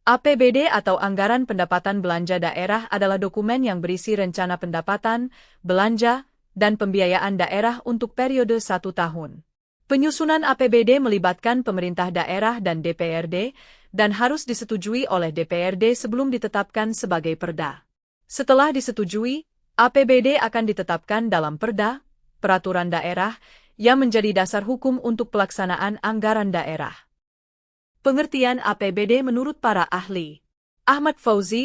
APBD atau Anggaran Pendapatan Belanja Daerah adalah dokumen yang berisi rencana pendapatan, belanja, dan pembiayaan daerah untuk periode 1 tahun. Penyusunan APBD melibatkan pemerintah daerah dan DPRD, dan harus disetujui oleh DPRD sebelum ditetapkan sebagai perda. Setelah disetujui, APBD akan ditetapkan dalam perda, peraturan daerah, yang menjadi dasar hukum untuk pelaksanaan anggaran daerah. Pengertian APBD menurut para ahli.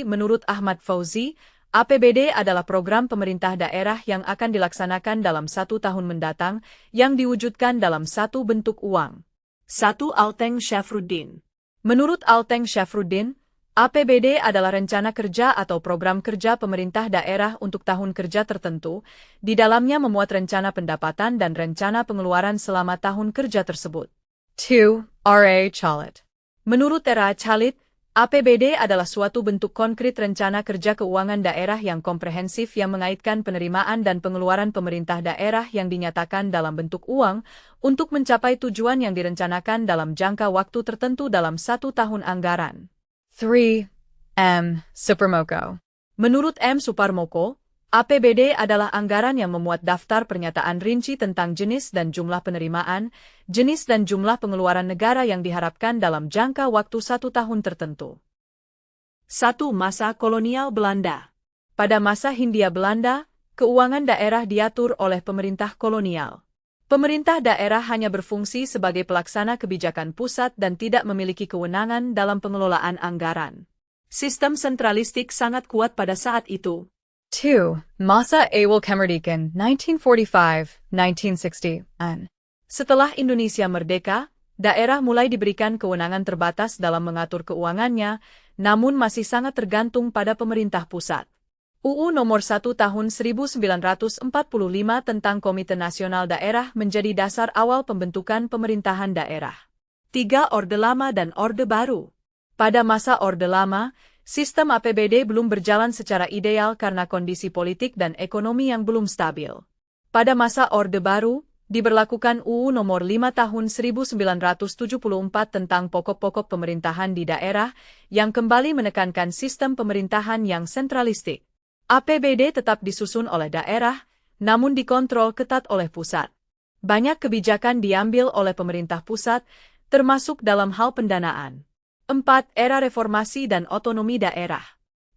Menurut Ahmad Fauzi, APBD adalah program pemerintah daerah yang akan dilaksanakan dalam 1 tahun mendatang, yang diwujudkan dalam satu bentuk uang. 1. Alteng Syafruddin. Menurut Alteng Syafruddin, APBD adalah rencana kerja atau program kerja pemerintah daerah untuk tahun kerja tertentu, di dalamnya memuat rencana pendapatan dan rencana pengeluaran selama tahun kerja tersebut. 2. R.A. Chalit. Menurut R.A. Chalit, APBD adalah suatu bentuk konkret rencana kerja keuangan daerah yang komprehensif yang mengaitkan penerimaan dan pengeluaran pemerintah daerah yang dinyatakan dalam bentuk uang untuk mencapai tujuan yang direncanakan dalam jangka waktu tertentu dalam 1 tahun anggaran. 3. M. Suparmoko. Menurut M. Suparmoko, APBD adalah anggaran yang memuat daftar pernyataan rinci tentang jenis dan jumlah penerimaan, jenis dan jumlah pengeluaran negara yang diharapkan dalam jangka waktu 1 tahun tertentu. 1. Masa kolonial Belanda. Pada masa Hindia Belanda, keuangan daerah diatur oleh pemerintah kolonial. Pemerintah daerah hanya berfungsi sebagai pelaksana kebijakan pusat dan tidak memiliki kewenangan dalam pengelolaan anggaran. Sistem sentralistik sangat kuat pada saat itu. 2. Masa awal kemerdekaan 1945-1960. Setelah Indonesia merdeka, daerah mulai diberikan kewenangan terbatas dalam mengatur keuangannya, namun masih sangat tergantung pada pemerintah pusat. UU Nomor 1 Tahun 1945 tentang Komite Nasional Daerah menjadi dasar awal pembentukan pemerintahan daerah. 3. Orde Lama dan Orde Baru. Pada masa Orde Lama, sistem APBD belum berjalan secara ideal karena kondisi politik dan ekonomi yang belum stabil. Pada masa Orde Baru, diberlakukan UU Nomor 5 Tahun 1974 tentang pokok-pokok pemerintahan di daerah, yang kembali menekankan sistem pemerintahan yang sentralistik. APBD tetap disusun oleh daerah, namun dikontrol ketat oleh pusat. Banyak kebijakan diambil oleh pemerintah pusat, termasuk dalam hal pendanaan. 4. Era Reformasi dan Otonomi Daerah.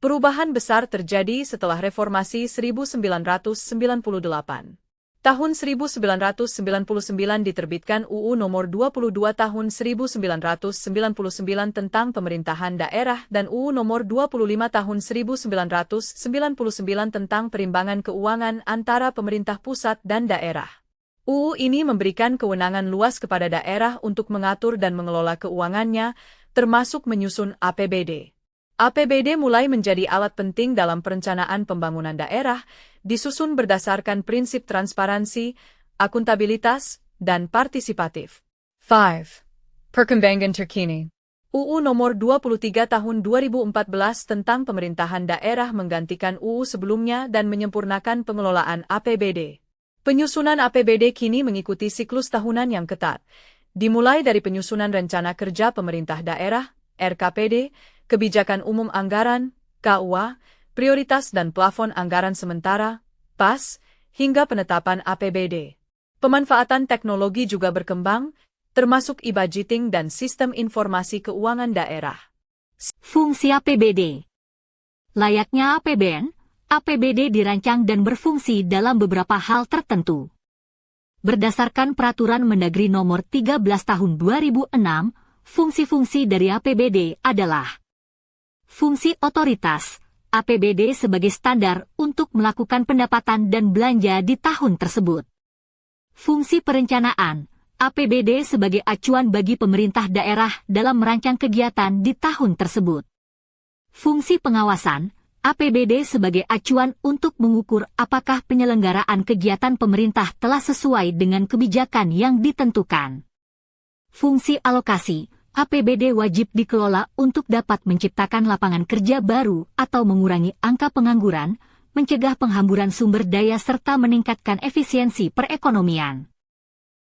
Perubahan besar terjadi setelah Reformasi 1998. Tahun 1999 diterbitkan UU Nomor 22 Tahun 1999 tentang Pemerintahan Daerah dan UU Nomor 25 Tahun 1999 tentang Perimbangan Keuangan antara pemerintah pusat dan daerah. UU ini memberikan kewenangan luas kepada daerah untuk mengatur dan mengelola keuangannya, termasuk menyusun APBD. APBD mulai menjadi alat penting dalam perencanaan pembangunan daerah, disusun berdasarkan prinsip transparansi, akuntabilitas, dan partisipatif. 5. Perkembangan terkini. UU Nomor 23 Tahun 2014 tentang Pemerintahan Daerah menggantikan UU sebelumnya dan menyempurnakan pengelolaan APBD. Penyusunan APBD kini mengikuti siklus tahunan yang ketat, dimulai dari penyusunan rencana kerja pemerintah daerah, RKPD, kebijakan umum anggaran, KUA, prioritas dan plafon anggaran sementara, PAS, hingga penetapan APBD. Pemanfaatan teknologi juga berkembang, termasuk e-budgeting dan sistem informasi keuangan daerah. Fungsi APBD. Layaknya APBN, APBD dirancang dan berfungsi dalam beberapa hal tertentu. Berdasarkan Peraturan Mendagri Nomor 13 Tahun 2006, fungsi-fungsi dari APBD adalah fungsi otoritas, APBD sebagai standar untuk melakukan pendapatan dan belanja di tahun tersebut. Fungsi perencanaan, APBD sebagai acuan bagi pemerintah daerah dalam merancang kegiatan di tahun tersebut. Fungsi pengawasan, APBD sebagai acuan untuk mengukur apakah penyelenggaraan kegiatan pemerintah telah sesuai dengan kebijakan yang ditentukan. Fungsi alokasi, APBD wajib dikelola untuk dapat menciptakan lapangan kerja baru atau mengurangi angka pengangguran, mencegah penghamburan sumber daya serta meningkatkan efisiensi perekonomian.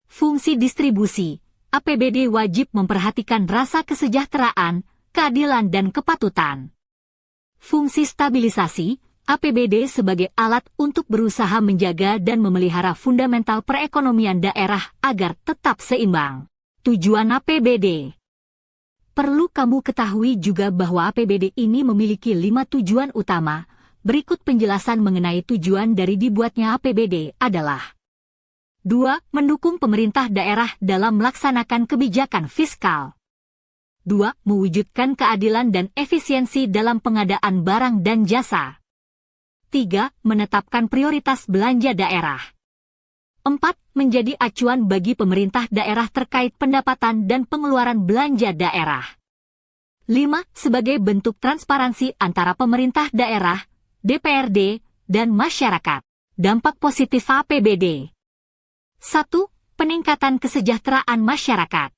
Fungsi distribusi, APBD wajib memperhatikan rasa kesejahteraan, keadilan dan kepatutan. Fungsi stabilisasi, APBD sebagai alat untuk berusaha menjaga dan memelihara fundamental perekonomian daerah agar tetap seimbang. Tujuan APBD. Perlu kamu ketahui juga bahwa APBD ini memiliki 5 tujuan utama. Berikut penjelasan mengenai tujuan dari dibuatnya APBD adalah 2. Mendukung pemerintah daerah dalam melaksanakan kebijakan fiskal. 2. Mewujudkan keadilan dan efisiensi dalam pengadaan barang dan jasa. 3. Menetapkan prioritas belanja daerah. 4. Menjadi acuan bagi pemerintah daerah terkait pendapatan dan pengeluaran belanja daerah. 5. Sebagai bentuk transparansi antara pemerintah daerah, DPRD, dan masyarakat. Dampak positif APBD. 1. Peningkatan kesejahteraan masyarakat.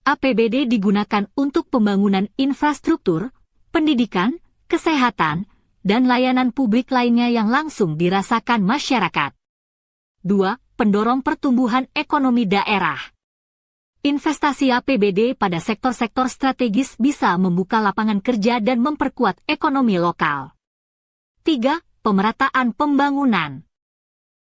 APBD digunakan untuk pembangunan infrastruktur, pendidikan, kesehatan, dan layanan publik lainnya yang langsung dirasakan masyarakat. 2. Pendorong pertumbuhan ekonomi daerah. Investasi APBD pada sektor-sektor strategis bisa membuka lapangan kerja dan memperkuat ekonomi lokal. 3. Pemerataan pembangunan.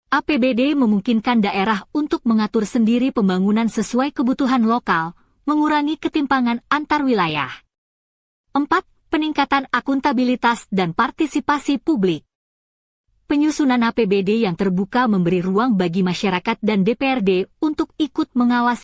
APBD memungkinkan daerah untuk mengatur sendiri pembangunan sesuai kebutuhan lokal, mengurangi ketimpangan antar wilayah. 4. Peningkatan akuntabilitas dan partisipasi publik. Penyusunan APBD yang terbuka memberi ruang bagi masyarakat dan DPRD untuk ikut mengawasi